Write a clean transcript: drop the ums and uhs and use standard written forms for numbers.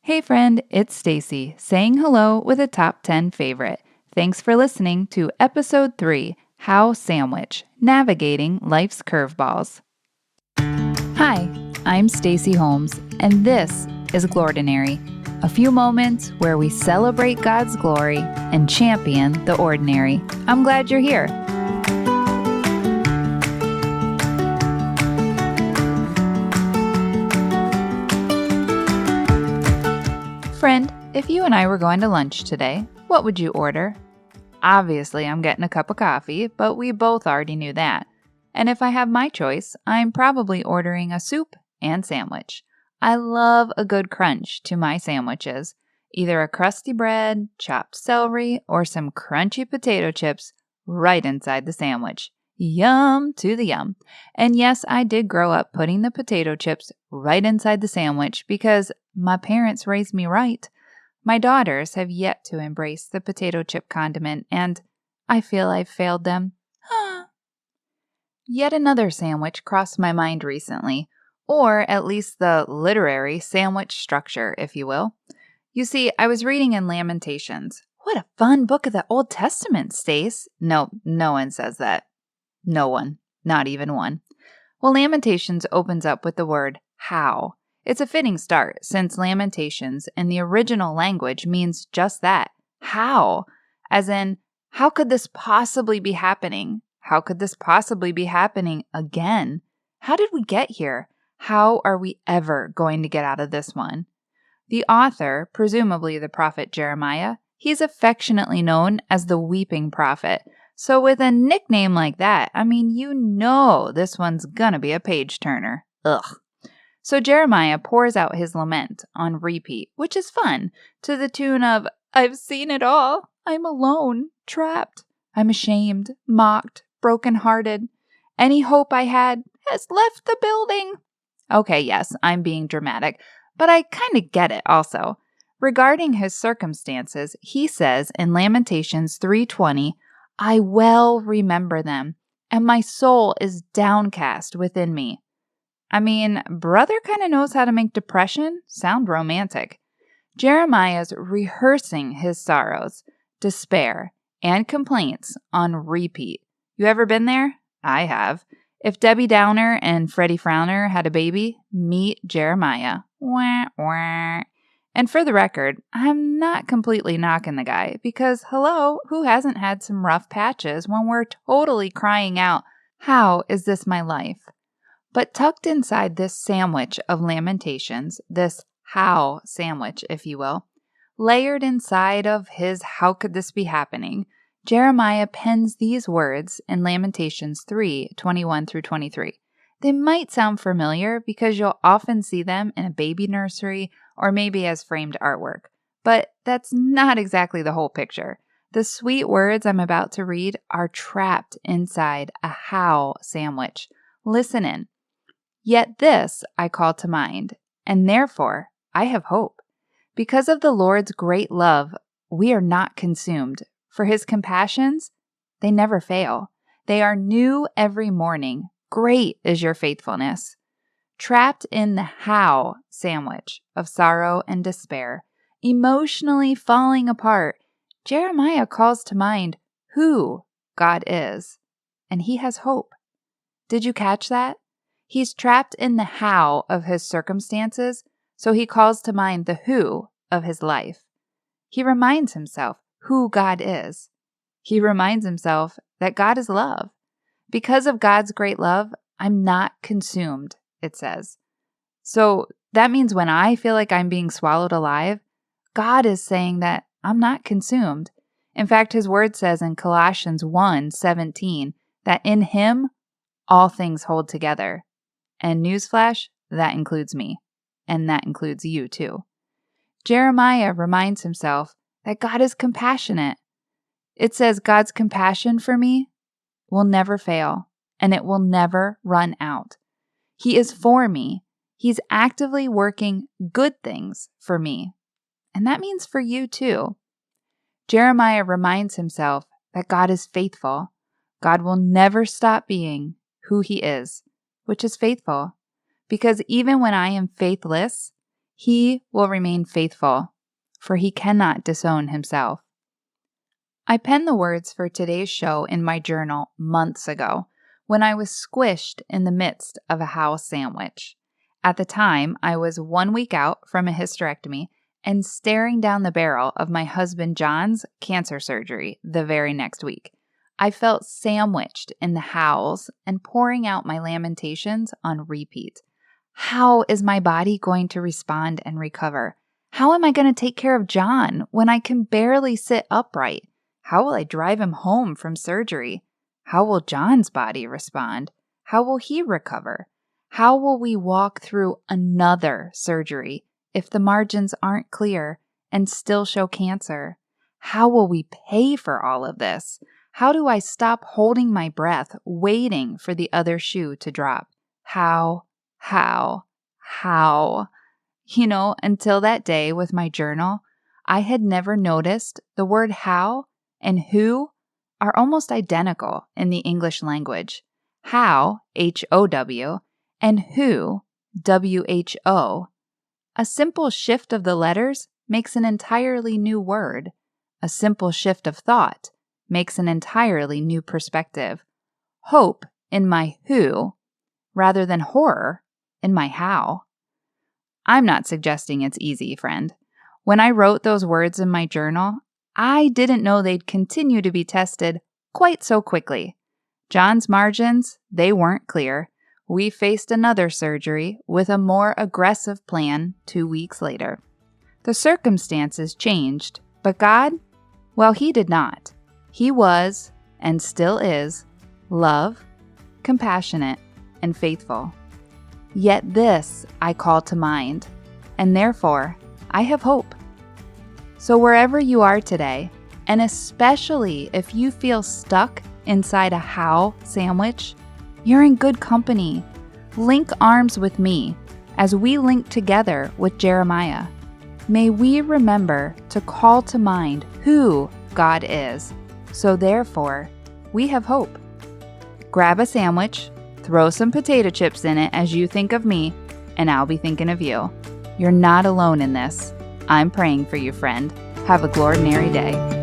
Hey friend, it's Stacy saying hello with a top 10 favorite. Thanks for listening to episode 3, How Sandwich, Navigating Life's Curveballs. Hi, I'm Stacy Holmes, and this is Glordinary, a few moments where we celebrate God's glory and champion the ordinary. I'm glad you're here. Friend, if you and I were going to lunch today, what would you order? Obviously, I'm getting a cup of coffee, but we both already knew that. And if I have my choice, I'm probably ordering a soup and sandwich. I love a good crunch to my sandwiches. Either a crusty bread, chopped celery, or some crunchy potato chips right inside the sandwich. Yum to the yum. And yes, I did grow up putting the potato chips right inside the sandwich because my parents raised me right. My daughters have yet to embrace the potato chip condiment, and I feel I've failed them. Yet another sandwich crossed my mind recently, or at least the literary sandwich structure, if you will. You see, I was reading in Lamentations. What a fun book of the Old Testament, Stace. No one says that. No one. Not even one. Well, Lamentations opens up with the word how. It's a fitting start, since Lamentations in the original language means just that, how. As in, how could this possibly be happening? How could this possibly be happening again? How did we get here? How are we ever going to get out of this one? The author, presumably the prophet Jeremiah, he's affectionately known as the weeping prophet. So with a nickname like that, you know this one's gonna be a page-turner. Ugh. So Jeremiah pours out his lament on repeat, which is fun, to the tune of, I've seen it all. I'm alone, trapped. I'm ashamed, mocked, brokenhearted. Any hope I had has left the building. Okay, yes, I'm being dramatic, but I kind of get it also. Regarding his circumstances, he says in Lamentations 3:20, I well remember them, and my soul is downcast within me. Brother kind of knows how to make depression sound romantic. Jeremiah's rehearsing his sorrows, despair, and complaints on repeat. You ever been there? I have. If Debbie Downer and Freddie Frowner had a baby, meet Jeremiah. Wah, wah. And for the record, I'm not completely knocking the guy because, hello, who hasn't had some rough patches when we're totally crying out, how is this my life? But tucked inside this sandwich of Lamentations, this how sandwich, if you will, layered inside of his how could this be happening, Jeremiah pens these words in Lamentations 3:21 through 23. They might sound familiar because you'll often see them in a baby nursery or maybe as framed artwork, but that's not exactly the whole picture. The sweet words I'm about to read are trapped inside a how sandwich. Listen in. Yet this I call to mind, and therefore I have hope. Because of the Lord's great love, we are not consumed, for his compassions, they never fail. They are new every morning. Great is your faithfulness. Trapped in the how sandwich of sorrow and despair, emotionally falling apart, Jeremiah calls to mind who God is, and he has hope. Did you catch that? He's trapped in the how of his circumstances, so he calls to mind the who of his life. He reminds himself who God is. He reminds himself that God is love. Because of God's great love, I'm not consumed, it says. So that means when I feel like I'm being swallowed alive, God is saying that I'm not consumed. In fact, his word says in Colossians 1:17 that in him all things hold together. And newsflash, that includes me. And that includes you too. Jeremiah reminds himself that God is compassionate. It says God's compassion for me will never fail, and it will never run out. He is for me. He's actively working good things for me. And that means for you too. Jeremiah reminds himself that God is faithful. God will never stop being who he is, which is faithful. Because even when I am faithless, He will remain faithful, for he cannot disown himself. I penned the words for today's show in my journal months ago when I was squished in the midst of a how sandwich. At the time, I was 1 week out from a hysterectomy and staring down the barrel of my husband John's cancer surgery the very next week. I felt sandwiched in the hows and pouring out my lamentations on repeat. How is my body going to respond and recover? How am I going to take care of John when I can barely sit upright? How will I drive him home from surgery? How will John's body respond? How will he recover? How will we walk through another surgery if the margins aren't clear and still show cancer? How will we pay for all of this? How do I stop holding my breath, waiting for the other shoe to drop? How? Until that day with my journal, I had never noticed the word how and who are almost identical in the English language. How, H-O-W, and who, W-H-O. A simple shift of the letters makes an entirely new word. A simple shift of thought makes an entirely new perspective. Hope in my who, rather than horror in my how. I'm not suggesting it's easy, friend. When I wrote those words in my journal, I didn't know they'd continue to be tested quite so quickly. John's margins, they weren't clear. We faced another surgery with a more aggressive plan 2 weeks later. The circumstances changed, but God, well, He did not. He was, and still is, love, compassionate, and faithful. Yet this I call to mind, and therefore I have hope. So wherever you are today, and especially if you feel stuck inside a how sandwich, you're in good company. Link arms with me as we link together with Jeremiah. May we remember to call to mind who God is, so therefore we have hope. Grab a sandwich, throw some potato chips in it as you think of me, and I'll be thinking of you. You're not alone in this. I'm praying for you, friend. Have a Glordinary day.